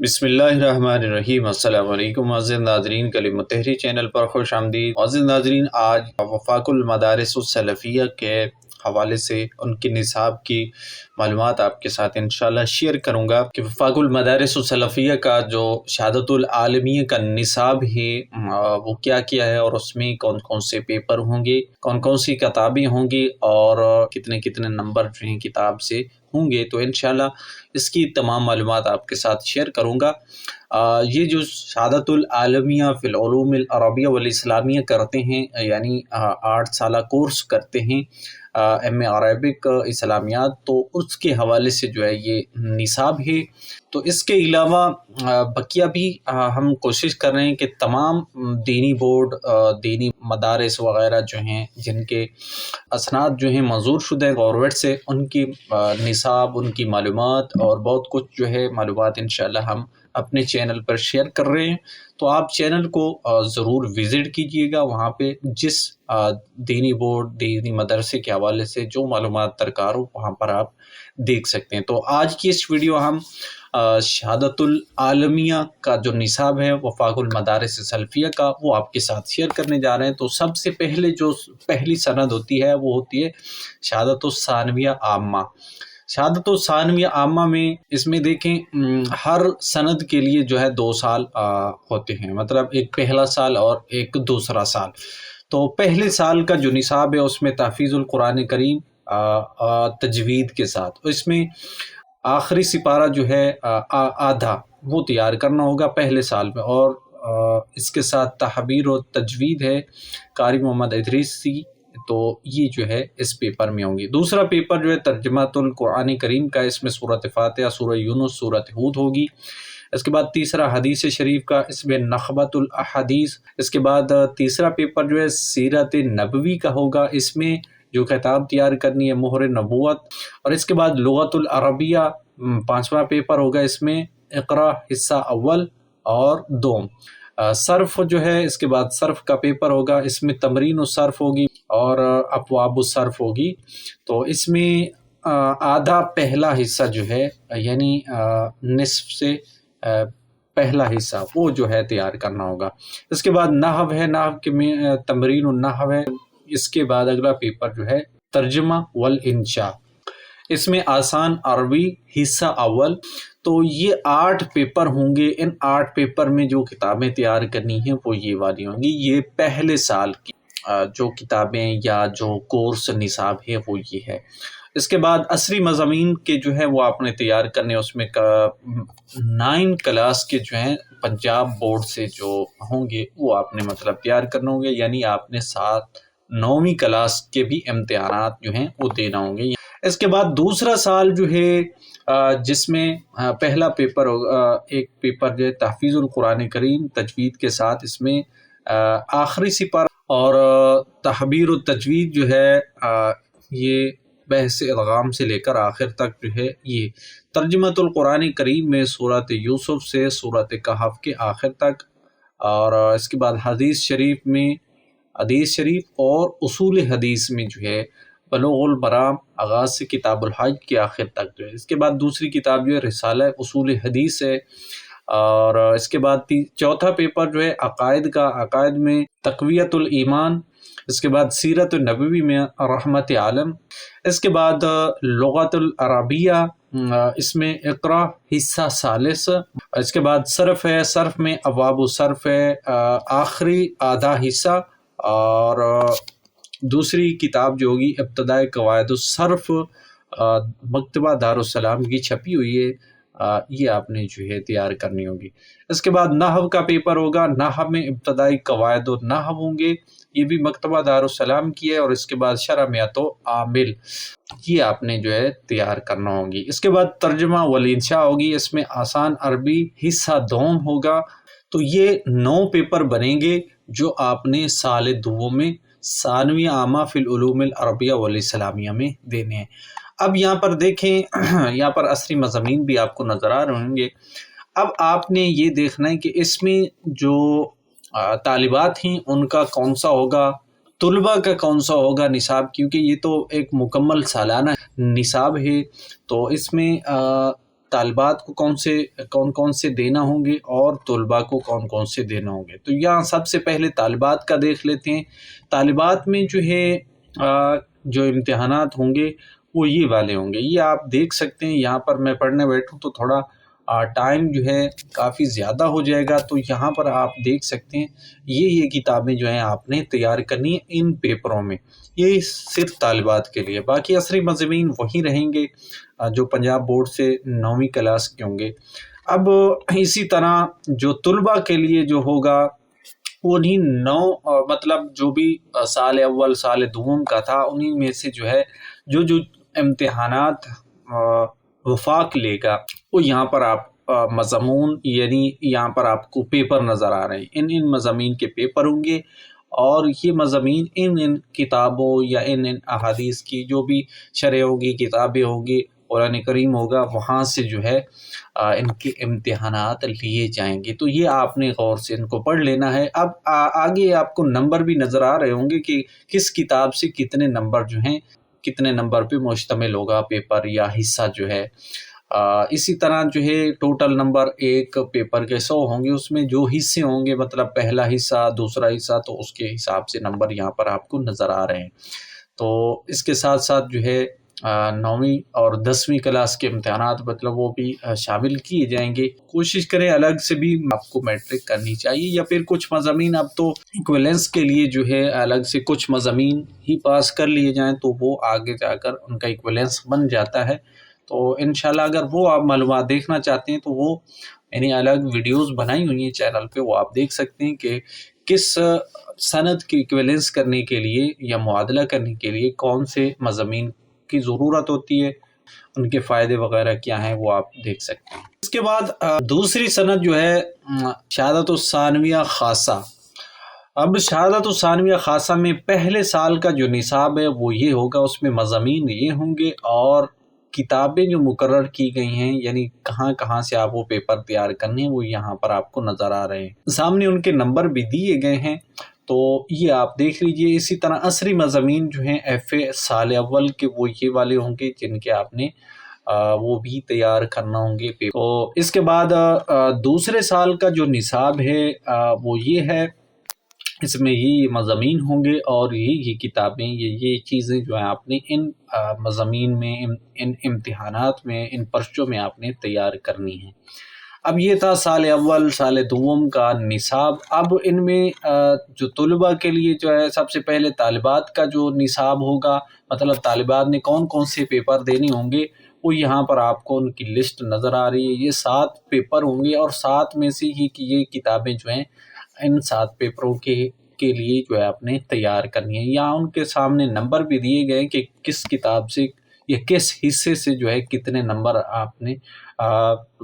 بسم اللہ الرحمن الرحیم۔ السلام علیکم معزز ناظرین، کلمۃ تحریر چینل پر خوش آمدید۔ معزز ناظرین، آج وفاق المدارس السلفیہ کے حوالے سے ان کے نصاب کی معلومات آپ کے ساتھ انشاءاللہ شیئر کروں گا کہ وفاق المدارس السلفیہ کا جو شہادت العالمیہ کا نصاب ہے وہ کیا کیا ہے، اور اس میں کون کون سے پیپر ہوں گے، کون کون سی کتابیں ہوں گی، اور کتنے کتنے نمبر جو ہیں کتاب سے ہوں گے۔ تو انشاءاللہ اس کی تمام معلومات آپ کے ساتھ شیئر کروں گا۔ یہ جو شہادت العالمیہ فی العلوم العربیہ والاسلامیہ کرتے ہیں، یعنی 8 سالہ کورس کرتے ہیں ایم اے عربک اسلامیات، تو اس کے حوالے سے جو ہے یہ نصاب ہے۔ تو اس کے علاوہ بقیہ بھی ہم کوشش کر رہے ہیں کہ تمام دینی بورڈ، دینی مدارس وغیرہ جو ہیں جن کے اسناد جو ہیں منظور شدہ گورنمنٹ سے، ان کی نصاب، ان کی معلومات اور بہت کچھ جو ہے معلومات انشاءاللہ ہم اپنے چینل پر شیئر کر رہے ہیں۔ تو آپ چینل کو ضرور وزٹ کیجئے گا، وہاں پہ جس دینی بورڈ، دینی مدرسے کے حوالے سے جو معلومات درکار ہو وہاں پر آپ دیکھ سکتے ہیں۔ تو آج کی اس ویڈیو ہم شہادت العالمیہ کا جو نصاب ہے وفاق المدارس السلفیہ کا، وہ آپ کے ساتھ شیئر کرنے جا رہے ہیں۔ تو سب سے پہلے جو پہلی سند ہوتی ہے وہ ہوتی ہے شہادت الثانویہ عامہ۔ شہادت الثانویہ عامہ میں اس میں دیکھیں ہر سند کے لیے جو ہے 2 سال ہوتے ہیں، مطلب ایک پہلا سال اور ایک دوسرا سال۔ تو پہلے سال کا جو نصاب ہے اس میں تحفیظ القرآن کریم تجوید کے ساتھ، اس میں آخری سپارہ جو ہے آدھا وہ تیار کرنا ہوگا پہلے سال میں، اور اس کے ساتھ تحبیر و تجوید ہے قاری محمد ادریسی، تو یہ جو ہے اس پیپر میں ہوں گی۔ دوسرا پیپر جو ہے ترجمۃ القرآن کریم کا، اس میں سورۃ فاتحہ، سورہ یونس، سورۃ ہود ہوگی۔ اس کے بعد تیسرا حدیث شریف کا، اس میں نخبۃ الاحادیث۔ اس کے بعد تیسرا پیپر جو ہے سیرت نبوی کا ہوگا، اس میں جو کتاب تیار کرنی ہے مہر نبوت۔ اور اس کے بعد لغت العربیہ 5واں پیپر ہوگا، اس میں اقرا حصہ اول اور دوم۔ صرف جو ہے اس کے بعد صرف کا پیپر ہوگا، اس میں تمرین الصرف ہوگی اور ابواب الصرف ہوگی۔ تو اس میں آدھا پہلا حصہ جو ہے، یعنی نصف سے پہلا حصہ وہ جو ہے تیار کرنا ہوگا۔ اس کے بعد نحو ہے، نحو کے میں تمرین النحو ہے۔ اس کے بعد اگلا پیپر جو ہے ترجمہ والانشاء، اس میں آسان عربی حصہ اول۔ تو یہ 8 پیپر ہوں گے۔ ان 8 پیپر میں جو کتابیں تیار کرنی ہیں وہ یہ والی ہوں گی۔ یہ پہلے سال کی جو کتابیں یا جو کورس نصاب ہے وہ یہ ہے۔ اس کے بعد عصری مضامین کے جو ہے وہ آپ نے تیار کرنے، اس میں 9 کلاس کے جو ہیں پنجاب بورڈ سے جو ہوں گے وہ آپ نے مطلب تیار کرنے ہوں گے، یعنی آپ نے 9ویں کلاس کے بھی امتحانات جو ہیں وہ دینا ہوں گے۔ اس کے بعد دوسرا سال جو ہے جس میں پہلا پیپر ہوگا، ایک پیپر جو ہے تحفیظ القرآن کریم تجوید کے ساتھ، اس میں آخری سپارہ اور تحبیر التجوید جو ہے یہ بحث ادغام سے لے کر آخر تک جو ہے یہ ترجمۃ القرآن کریم میں سورۃ یوسف سے سورۃ کہف کے آخر تک، اور اس کے بعد حدیث شریف میں حدیث شریف اور اصول حدیث میں جو ہے بلوغ المرام آغاز سے کتاب الحج کے آخر تک جو ہے۔ اس کے بعد دوسری کتاب جو ہے رسالہ اصول حدیث ہے، اور اس کے بعد چوتھا پیپر جو ہے عقائد کا، عقائد میں تقویت الایمان۔ اس کے بعد سیرت النبوی میں رحمت عالم۔ اس کے بعد لغت العربیہ، اس میں اقرا حصہ ثالث۔ اس کے بعد صرف ہے، صرف میں ابواب الصرف ہے آخری آدھا حصہ، اور دوسری کتاب جو ہوگی ابتدائی قواعد الصرف، مکتبہ دارالسلام کی چھپی ہوئی ہے، یہ آپ نے جو ہے تیار کرنی ہوگی۔ اس کے بعد نحو کا پیپر ہوگا، نحو میں ابتدائی قواعد النحو ہوں گے، یہ بھی مکتبہ دارالسلام کی ہے۔ اور اس کے بعد شرح میت و عامل، یہ آپ نے جو ہے تیار کرنا ہوگی۔ اس کے بعد ترجمہ والانشاء ہوگی، اس میں آسان عربی حصہ دوم ہوگا۔ تو یہ 9 پیپر بنیں گے جو آپ نے سال دوم میں ثانویہ عامہ فی العلوم العربیہ والاسلامیہ میں دینے ہیں۔ اب یہاں پر دیکھیں، یہاں پر عصری مضامین بھی آپ کو نظر آ رہے ہوں گے۔ اب آپ نے یہ دیکھنا ہے کہ اس میں جو طالبات ہیں ان کا کون سا ہوگا، طلباء کا کون سا ہوگا نصاب، کیونکہ یہ تو ایک مکمل سالانہ نصاب ہے۔ تو اس میں طالبات کو کون کون سے دینا ہوں گے اور طلباء کو کون کون سے دینا ہوں گے۔ تو یہاں سب سے پہلے طالبات کا دیکھ لیتے ہیں۔ طالبات میں جو ہے جو امتحانات ہوں گے وہ یہ والے ہوں گے، یہ آپ دیکھ سکتے ہیں۔ یہاں پر میں پڑھنے بیٹھوں تو تھوڑا ٹائم جو ہے کافی زیادہ ہو جائے گا، تو یہاں پر آپ دیکھ سکتے ہیں یہ کتابیں جو ہیں آپ نے تیار کرنی ہیں ان پیپروں میں، یہ صرف طالبات کے لیے۔ باقی عصری مضامین وہی رہیں گے جو پنجاب بورڈ سے 9ویں کلاس کے ہوں گے۔ اب اسی طرح جو طلباء کے لیے جو ہوگا انہیں مطلب جو بھی سال اول سال دوم کا تھا انہیں میں سے جو ہے جو امتحانات وفاق لے گا وہ یہاں پر آپ مضمون یعنی یہاں پر آپ کو پیپر نظر آ رہے ہیں، ان مضامین کے پیپر ہوں گے، اور یہ مضامین ان کتابوں یا ان احادیث کی جو بھی شرح ہوگی، کتابیں ہوں گی، قرآن کریم ہوگا، وہاں سے جو ہے ان کے امتحانات لیے جائیں گے۔ تو یہ آپ نے غور سے ان کو پڑھ لینا ہے۔ اب آگے آپ کو نمبر بھی نظر آ رہے ہوں گے کہ کس کتاب سے کتنے نمبر جو ہیں، کتنے نمبر پہ مشتمل ہوگا پیپر یا حصہ جو ہے۔ اسی طرح جو ہے ٹوٹل نمبر ایک پیپر کے 100 ہوں گے، اس میں جو حصے ہوں گے مطلب پہلا حصہ دوسرا حصہ، تو اس کے حساب سے نمبر یہاں پر آپ کو نظر آ رہے ہیں۔ تو اس کے ساتھ ساتھ جو ہے 9ویں اور 10ویں کلاس کے امتحانات مطلب وہ بھی شامل کیے جائیں گے۔ کوشش کریں الگ سے بھی آپ کو میٹرک کرنی چاہیے، یا پھر کچھ مضامین اب تو ایکویلنس کے لیے جو ہے الگ سے کچھ مضامین ہی پاس کر لیے جائیں تو وہ آگے جا کر ان کا ایکویلنس بن جاتا ہے۔ تو انشاءاللہ اگر وہ آپ معلومات دیکھنا چاہتے ہیں تو وہ یعنی الگ ویڈیوز بنائی ہوئی ہیں چینل پہ، وہ آپ دیکھ سکتے ہیں کہ کس سند کی ایکویلنس کرنے کے لیے یا معادلہ کرنے کے لیے کون سے مضامین کی ضرورت ہوتی ہے، ان کے فائدے وغیرہ کیا ہیں وہ آپ دیکھ سکتے ہیں۔ اس کے بعد دوسری سند جو ہے شہادت الثانویہ خاصہ۔ اب شہادت الثانویہ خاصہ میں پہلے سال کا جو نصاب ہے وہ یہ ہوگا، اس میں مضامین یہ ہوں گے اور کتابیں جو مقرر کی گئی ہیں یعنی کہاں کہاں سے آپ وہ پیپر تیار کرنے ہیں وہ یہاں پر آپ کو نظر آ رہے ہیں، سامنے ان کے نمبر بھی دیے گئے ہیں، تو یہ آپ دیکھ لیجئے۔ اسی طرح عصری مضامین جو ہیں FA سال اول کے وہ یہ والے ہوں گے جن کے آپ نے وہ بھی تیار کرنا ہوں گے۔ تو اس کے بعد دوسرے سال کا جو نصاب ہے وہ یہ ہے، اس میں یہ مضامین ہوں گے اور یہ کتابیں یہ چیزیں جو ہیں آپ نے ان مضامین میں ان امتحانات میں ان پرچوں میں آپ نے تیار کرنی ہیں۔ اب یہ تھا سال اول سال دوم کا نصاب۔ اب ان میں جو طلباء کے لیے جو ہے سب سے پہلے طالبات کا جو نصاب ہوگا، مطلب طالبات نے کون کون سے پیپر دینے ہوں گے وہ یہاں پر آپ کو ان کی لسٹ نظر آ رہی ہے۔ یہ 7 پیپر ہوں گے اور 7 میں سے ہی یہ کتابیں جو ہیں ان 7 پیپروں کے لیے جو ہے آپ نے تیار کرنی ہے۔ یہاں ان کے سامنے نمبر بھی دیے گئے کہ کس کتاب سے یا کس حصے سے جو ہے کتنے نمبر آپ نے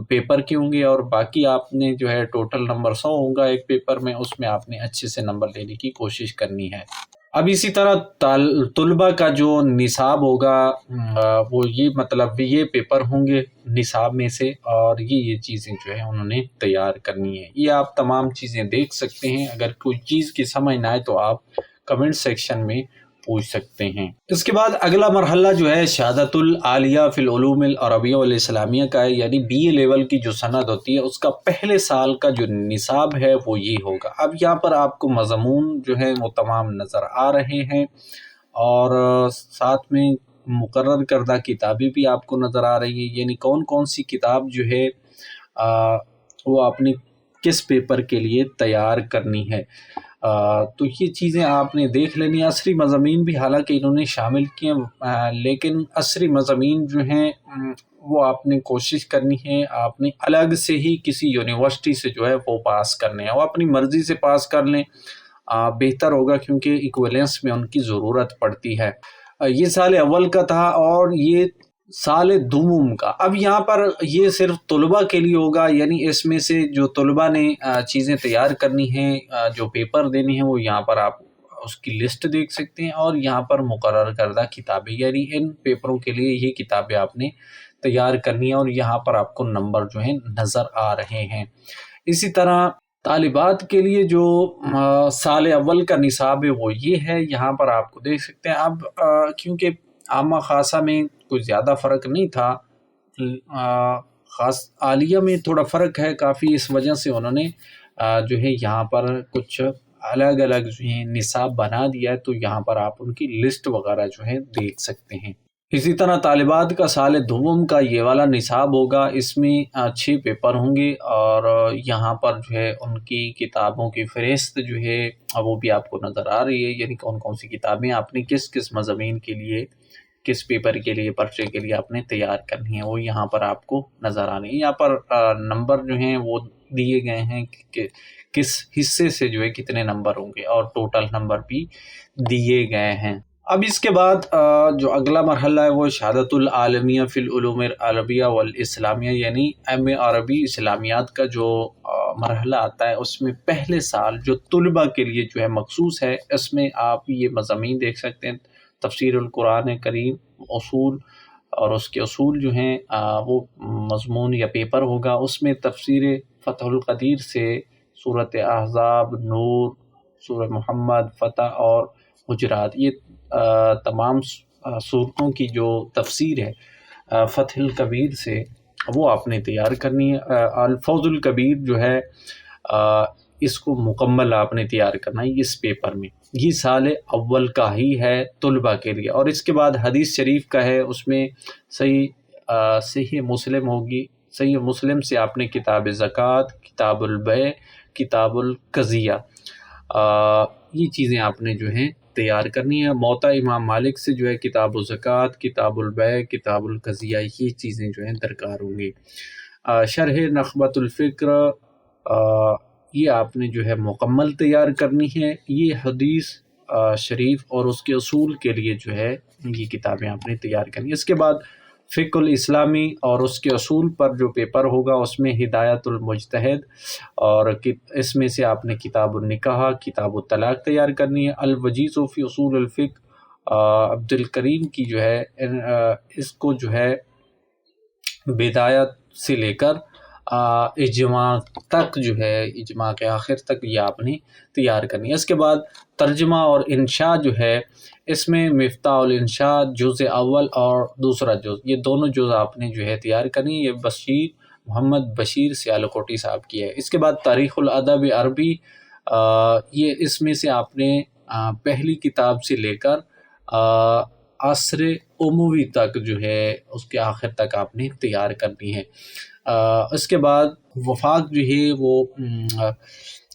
پیپر کے ہوں گے، اور باقی آپ نے جو ہے ٹوٹل نمبر 100 ہوگا ایک پیپر میں، اس میں آپ نے اچھے سے نمبر لینے کی کوشش کرنی ہے۔ اب اسی طرح طلباء کا جو نصاب ہوگا وہ یہ مطلب یہ پیپر ہوں گے نصاب میں سے، اور یہ چیزیں جو ہیں انہوں نے تیار کرنی ہے۔ یہ آپ تمام چیزیں دیکھ سکتے ہیں، اگر کوئی چیز کی سمجھ نہ آئے تو آپ کمنٹ سیکشن میں پوچھ سکتے ہیں۔ اس کے بعد اگلا مرحلہ جو ہے شہادت العالیہ فی العلوم العربیہ والاسلامیہ کا ہے، یعنی BA لیول کی جو سند ہوتی ہے اس کا پہلے سال کا جو نصاب ہے وہ یہ ہوگا۔ اب یہاں پر آپ کو مضمون جو ہے وہ تمام نظر آ رہے ہیں، اور ساتھ میں مقرر کردہ کتابیں بھی آپ کو نظر آ رہی ہیں، یعنی کون کون سی کتاب جو ہے وہ آپ نے کس پیپر کے لیے تیار کرنی ہے۔ تو یہ چیزیں آپ نے دیکھ لینی ہیں۔ عصری مضامین بھی حالانکہ انہوں نے شامل کیے لیکن عصری مضامین جو ہیں وہ آپ نے کوشش کرنی ہے آپ نے الگ سے ہی کسی یونیورسٹی سے جو ہے وہ پاس کرنے ہیں، وہ اپنی مرضی سے پاس کر لیں بہتر ہوگا، کیونکہ ایکویلنس میں ان کی ضرورت پڑتی ہے۔ یہ سال اول کا تھا اور یہ سال دوم کا۔ اب یہاں پر یہ صرف طلباء کے لیے ہوگا، یعنی اس میں سے جو طلباء نے چیزیں تیار کرنی ہیں جو پیپر دینے ہیں وہ یہاں پر آپ اس کی لسٹ دیکھ سکتے ہیں، اور یہاں پر مقرر کردہ کتابیں یعنی ان پیپروں کے لیے یہ کتابیں آپ نے تیار کرنی ہیں، اور یہاں پر آپ کو نمبر جو ہیں نظر آ رہے ہیں۔ اسی طرح طالبات کے لیے جو سال اول کا نصاب ہے وہ یہ ہے، یہاں پر آپ کو دیکھ سکتے ہیں۔ اب کیونکہ عامہ خاصہ میں کوئی زیادہ فرق نہیں تھا، خاص عالیہ میں تھوڑا فرق ہے کافی، اس وجہ سے انہوں نے جو ہے یہاں پر کچھ الگ الگ جو ہے نصاب بنا دیا ہے، تو یہاں پر آپ ان کی لسٹ وغیرہ جو ہے دیکھ سکتے ہیں۔ اسی طرح طالبات کا سال دوم کا یہ والا نصاب ہوگا، اس میں 6 پیپر ہوں گے، اور یہاں پر جو ہے ان کی کتابوں کی فہرست جو ہے وہ بھی آپ کو نظر آ رہی ہے، یعنی کون کون سی کتابیں آپ نے کس کس مضامین کے لیے، کس پیپر کے لیے، پرچے کے لیے آپ نے تیار کرنی ہے، وہ یہاں پر آپ کو نظر آ رہی ہے۔ یہاں پر نمبر جو ہیں وہ دیے گئے ہیں کہ کس حصے سے جو ہے کتنے نمبر ہوں گے، اور ٹوٹل نمبر بھی دیے گئے ہیں۔ اب اس کے بعد جو اگلا مرحلہ ہے وہ شہادت العالمیہ فی العلوم العربیہ والاسلامیہ، یعنی ایم اے عربی اسلامیات کا جو مرحلہ آتا ہے، اس میں پہلے سال جو طلباء کے لیے جو ہے مخصوص ہے، اس میں آپ یہ مضامین دیکھ سکتے ہیں: تفسیر القرآن کریم، اصول، اور اس کے اصول جو ہیں وہ مضمون یا پیپر ہوگا۔ اس میں تفسیر فتح القدیر سے سورۃ احزاب، نور، سورہ محمد، فتح اور حجرات، یہ تمام صورتوں کی جو تفسیر ہے فتح الکبیر سے، وہ آپ نے تیار کرنی ہے۔ الفوز الکبیر جو ہے اس کو مکمل آپ نے تیار کرنا ہے اس پیپر میں۔ یہ سال اول کا ہی ہے طلباء کے لیے۔ اور اس کے بعد حدیث شریف کا ہے، اس میں صحیح مسلم ہوگی۔ صحیح مسلم سے آپ نے کتاب زکوٰۃ، کتاب البیع، کتاب القضیہ، یہ چیزیں آپ نے جو ہیں تیار کرنی ہے۔ موطا امام مالک سے جو ہے کتاب الزکوٰۃ، کتاب البیع، کتاب القضیہ، یہ چیزیں جو ہیں درکار ہوں گی۔ شرح نخبۃ الفکر، یہ آپ نے جو ہے مکمل تیار کرنی ہے۔ یہ حدیث شریف اور اس کے اصول کے لیے جو ہے یہ کتابیں آپ نے تیار کرنی ہے۔ اس کے بعد فقہ الاسلامی اور اس کے اصول پر جو پیپر ہوگا، اس میں ہدایت المجتہد، اور اس میں سے آپ نے کتاب النکاح، کتاب الطلاق تیار کرنی ہے۔ الوجیز فی اصول الفقہ، عبد الکریم کی جو ہے اس کو جو ہے بدایت سے لے کر اجماع تک جو ہے، اجماع کے آخر تک یہ آپ نے تیار کرنی ہے۔ اس کے بعد ترجمہ اور انشاء جو ہے، اس میں مفتاح الانشاء جزء اول اور دوسرا جز، یہ دونوں جز آپ نے جو ہے تیار کرنی ہے۔ یہ محمد بشیر سیالکوٹی صاحب کی ہے۔ اس کے بعد تاریخ الادب عربی، یہ اس میں سے آپ نے پہلی کتاب سے لے کر عصر اموی تک جو ہے اس کے آخر تک آپ نے تیار کرنی ہے۔ اس کے بعد وفاق جو ہے وہ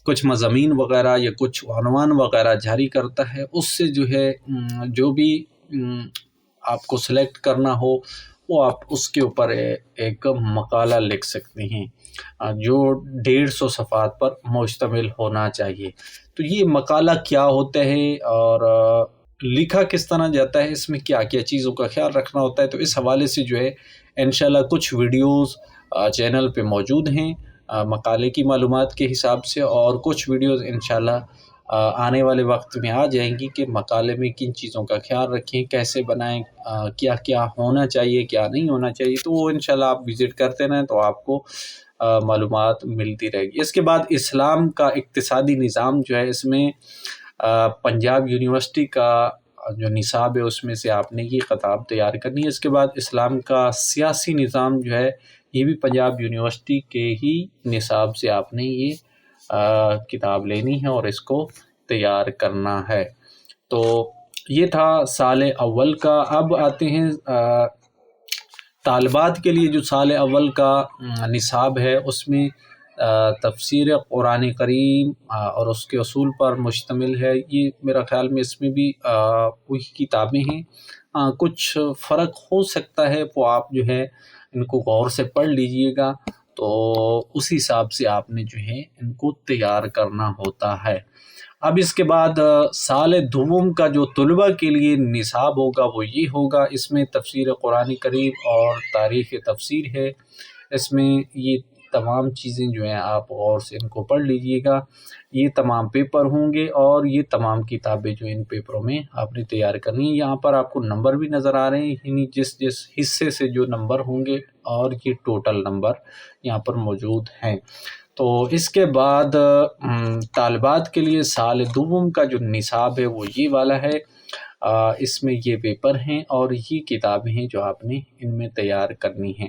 کچھ مضامین وغیرہ یا کچھ عنوان وغیرہ جاری کرتا ہے، اس سے جو ہے جو بھی آپ کو سلیکٹ کرنا ہو وہ آپ اس کے اوپر ایک مقالہ لکھ سکتے ہیں جو 150 صفحات پر مشتمل ہونا چاہیے۔ تو یہ مقالہ کیا ہوتا ہے اور لکھا کس طرح جاتا ہے، اس میں کیا کیا چیزوں کا خیال رکھنا ہوتا ہے، تو اس حوالے سے جو ہے انشاءاللہ کچھ ویڈیوز چینل پہ موجود ہیں مقالے کی معلومات کے حساب سے، اور کچھ ویڈیوز انشاءاللہ آنے والے وقت میں آ جائیں گی کہ مقالے میں کن چیزوں کا خیال رکھیں، کیسے بنائیں، کیا کیا ہونا چاہیے، کیا نہیں ہونا چاہیے۔ تو وہ انشاءاللہ آپ وزٹ کرتے رہیں تو آپ کو معلومات ملتی رہے گی۔ اس کے بعد اسلام کا اقتصادی نظام جو ہے، اس میں پنجاب یونیورسٹی کا جو نصاب ہے اس میں سے آپ نے یہ کتاب تیار کرنی ہے۔ اس کے بعد اسلام کا سیاسی نظام جو ہے، یہ بھی پنجاب یونیورسٹی کے ہی نصاب سے آپ نے یہ کتاب لینی ہے اور اس کو تیار کرنا ہے۔ تو یہ تھا سال اول کا۔ اب آتے ہیں طالبات کے لیے جو سال اول کا نصاب ہے، اس میں تفسیر قرآن کریم اور اس کے اصول پر مشتمل ہے۔ یہ میرا خیال میں اس میں بھی وہی کتابیں ہیں، کچھ فرق ہو سکتا ہے، وہ آپ جو ہے ان کو غور سے پڑھ لیجئے گا، تو اسی حساب سے آپ نے جو ہے ان کو تیار کرنا ہوتا ہے۔ اب اس کے بعد سال دوم کا جو طلباء کے لیے نصاب ہوگا وہ یہ ہوگا، اس میں تفسیر قرآن کریم اور تاریخ تفسیر ہے۔ اس میں یہ تمام چیزیں جو ہیں آپ غور سے ان کو پڑھ لیجئے گا۔ یہ تمام پیپر ہوں گے اور یہ تمام کتابیں جو ان پیپروں میں آپ نے تیار کرنی ہیں۔ یہاں پر آپ کو نمبر بھی نظر آ رہے ہیں، یعنی جس حصے سے جو نمبر ہوں گے، اور یہ ٹوٹل نمبر یہاں پر موجود ہیں۔ تو اس کے بعد طالبات کے لیے سال دوم کا جو نصاب ہے وہ یہ والا ہے۔ اس میں یہ پیپر ہیں اور یہ کتابیں ہیں جو آپ نے ان میں تیار کرنی ہیں۔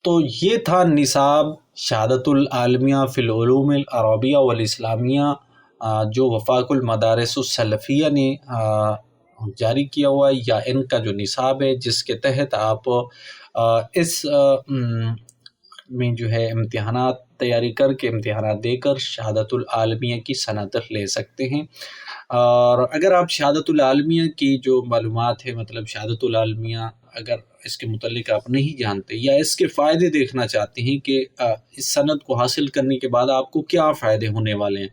تو یہ تھا نصاب شہادت العالمیہ فی العلوم العربیہ والاسلامیہ جو وفاق المدارس السلفیہ نے جاری کیا ہوا ہے، یا ان کا جو نصاب ہے، جس کے تحت آپ اس میں جو ہے امتحانات تیاری کر کے، امتحانات دے کر شہادت العالمیہ کی سند لے سکتے ہیں۔ اور اگر آپ شہادت العالمیہ کی جو معلومات ہے، مطلب شہادت العالمیہ اگر اس کے متعلق آپ نہیں جانتے یا اس کے فائدے دیکھنا چاہتے ہیں کہ اس سند کو حاصل کرنے کے بعد آپ کو کیا فائدے ہونے والے ہیں،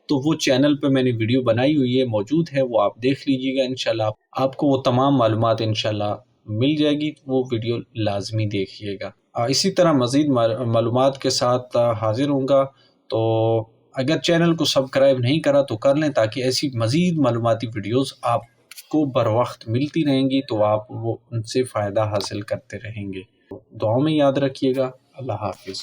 تو وہ چینل پہ میں نے ویڈیو بنائی ہوئی ہے، موجود ہے، وہ آپ دیکھ لیجئے گا، انشاءاللہ آپ کو وہ تمام معلومات انشاءاللہ مل جائے گی، وہ ویڈیو لازمی دیکھیے گا۔ اسی طرح مزید معلومات کے ساتھ حاضر ہوں گا، تو اگر چینل کو سبسکرائب نہیں کرا تو کر لیں، تاکہ ایسی مزید معلوماتی ویڈیوز آپ کو بر وقت ملتی رہیں گی، تو آپ وہ ان سے فائدہ حاصل کرتے رہیں گے۔ دعاؤں میں یاد رکھیے گا۔ اللہ حافظ۔